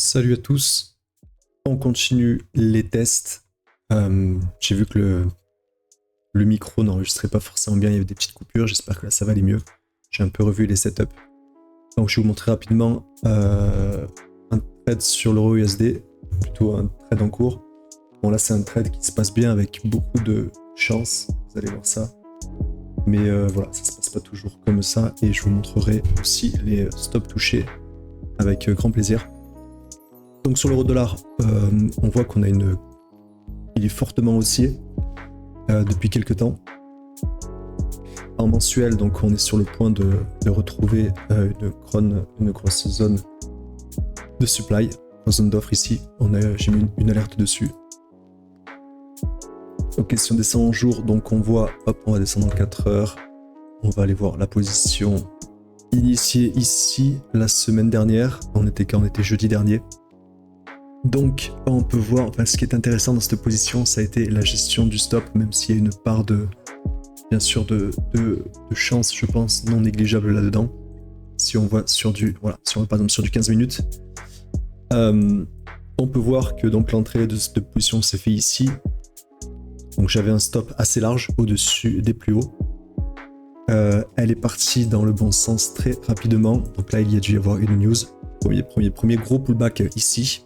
Salut à tous, on continue les tests. J'ai vu que le micro n'enregistrait pas forcément bien, il y avait des petites coupures, j'espère que là ça va aller mieux. J'ai un peu revu les setups. Donc je vais vous montrer rapidement un trade sur l'euro USD, plutôt un trade en cours. Bon là c'est un trade qui se passe bien avec beaucoup de chance, vous allez voir ça. Mais voilà, ça se passe pas toujours comme ça et je vous montrerai aussi les stops touchés avec grand plaisir. Donc sur l'euro dollar, on voit qu'on a il est fortement haussier depuis quelques temps. En mensuel, donc on est sur le point de retrouver une grosse zone de supply, une zone d'offre ici. J'ai mis une alerte dessus. Ok, si on descend en jour, donc on voit, hop, on va descendre en 4 heures. On va aller voir la position initiée ici la semaine dernière. On était jeudi dernier. Donc on peut voir, enfin, ce qui est intéressant dans cette position, ça a été la gestion du stop, même s'il y a une part bien sûr de chance, je pense, non négligeable là-dedans. Si on voit si on voit par exemple sur du 15 minutes, on peut voir que donc l'entrée de cette position s'est fait ici. Donc j'avais un stop assez large au-dessus des plus hauts. Elle est partie dans le bon sens très rapidement. Donc là il y a dû y avoir une news. Premier gros pullback ici.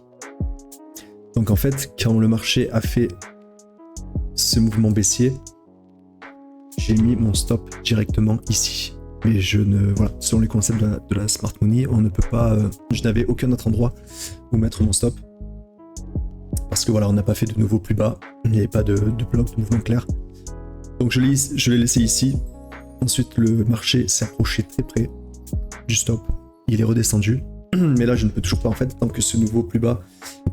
Donc en fait, quand le marché a fait ce mouvement baissier, j'ai mis mon stop directement ici. Mais voilà, selon les concepts de la Smart Money, on ne peut pas, je n'avais aucun autre endroit où mettre mon stop. Parce que voilà, on n'a pas fait de nouveau plus bas, il n'y avait pas de bloc, de mouvement clair. Donc je l'ai laissé ici. Ensuite, le marché s'est approché très près du stop. Il est redescendu. Mais là, je ne peux toujours pas, en fait, tant que ce nouveau plus bas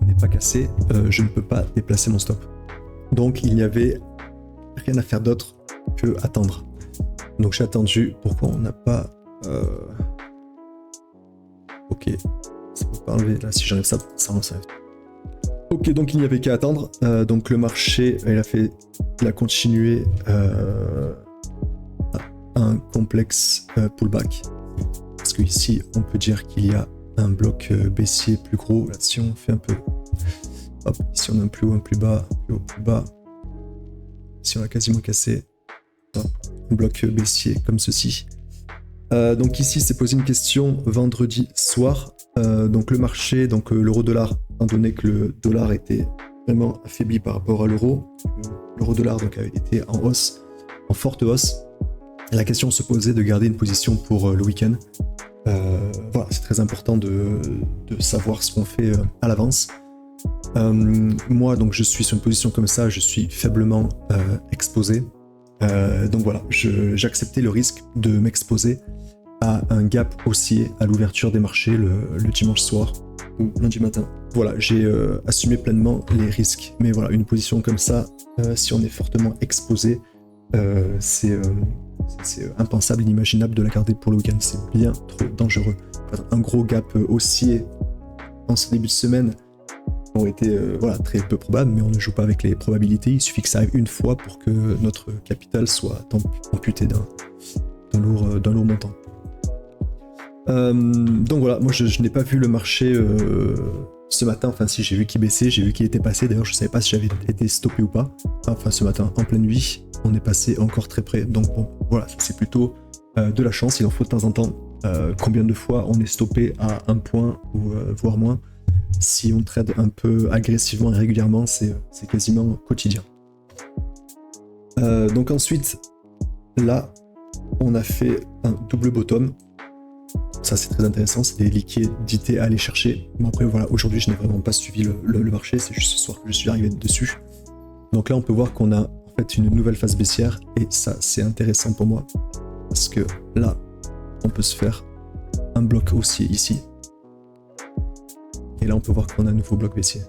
n'est pas cassé, je ne peux pas déplacer mon stop. Donc, il n'y avait rien à faire d'autre que attendre. Donc, j'ai attendu. Pourquoi on n'a pas... Ok, ça peut pas enlever. Là, si j'enlève ça enlève. Ok, donc il n'y avait qu'à attendre. Donc, le marché, il a continué un complexe pullback. Parce qu'ici, on peut dire qu'il y a un bloc baissier plus gros. Là, si on fait un peu, hop, ici on a un plus haut, un plus bas, un plus haut, plus bas. Ici on a quasiment cassé. Hop, un bloc baissier comme ceci. Donc ici c'est posé une question vendredi soir. Donc le marché, donc l'euro-dollar, étant donné que le dollar était vraiment affaibli par rapport à l'euro, l'euro-dollar donc a été en hausse, en forte hausse. La question se posait de garder une position pour le week-end. Voilà, c'est très important de savoir ce qu'on fait à l'avance. Moi, donc, je suis sur une position comme ça, je suis faiblement exposé. Donc voilà, j'acceptais le risque de m'exposer à un gap haussier à l'ouverture des marchés le dimanche soir ou lundi matin. Voilà, j'ai assumé pleinement les risques. Mais voilà, une position comme ça, si on est fortement exposé, c'est impensable, inimaginable de la garder pour le week-end, c'est bien trop dangereux. Un gros gap haussier en ce début de semaine ont été très peu probables, mais on ne joue pas avec les probabilités, il suffit que ça arrive une fois pour que notre capital soit amputé d'un lourd montant. Donc voilà, moi je n'ai pas vu le marché ce matin, enfin si j'ai vu qu'il baissait, j'ai vu qu'il était passé, d'ailleurs je savais pas si j'avais été stoppé ou pas, enfin ce matin en pleine nuit, on est passé encore très près, donc bon voilà, c'est plutôt de la chance, il en faut de temps en temps. Combien de fois on est stoppé à un point ou voire moins, si on trade un peu agressivement et régulièrement, c'est quasiment quotidien. Donc ensuite, là, on a fait un double bottom. Ça c'est très intéressant, c'est des liquidités à aller chercher. Mais après voilà, aujourd'hui je n'ai vraiment pas suivi le marché, c'est juste ce soir que je suis arrivé dessus. Donc là on peut voir qu'on a en fait une nouvelle phase baissière et ça c'est intéressant pour moi. Parce que là, on peut se faire un bloc haussier ici. Et là on peut voir qu'on a un nouveau bloc baissier.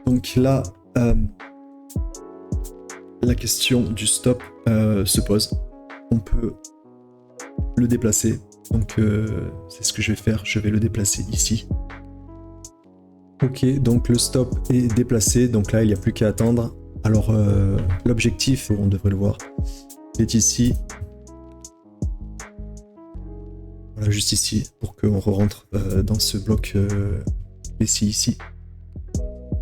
Donc là, la question du stop se pose. On peut le déplacer, donc c'est ce que je vais faire, je vais le déplacer ici. Ok, donc le stop est déplacé, donc là il n'y a plus qu'à attendre. Alors l'objectif, on devrait le voir, est ici. Voilà, juste ici, pour qu'on rentre dans ce bloc baissier ici.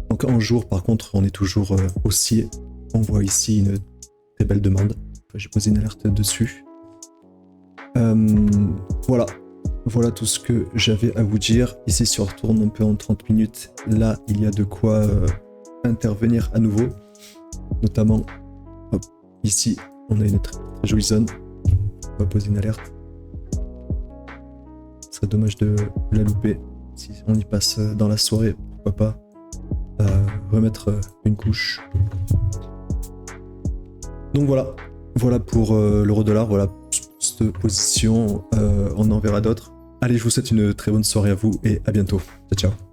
Donc en jour, par contre, on est toujours haussier. On voit ici une très belle demande. J'ai posé une alerte dessus. Voilà. Voilà tout ce que j'avais à vous dire. Ici, si on retourne un peu en 30 minutes, là, il y a de quoi intervenir à nouveau. Notamment, hop, ici, on a une très jolie zone. On va poser une alerte. Ce serait dommage de la louper. Si on y passe dans la soirée, pourquoi pas remettre une couche. Donc voilà. Voilà pour l'euro-dollar. Voilà cette position. On en verra d'autres. Allez, je vous souhaite une très bonne soirée à vous et à bientôt. Ciao, ciao.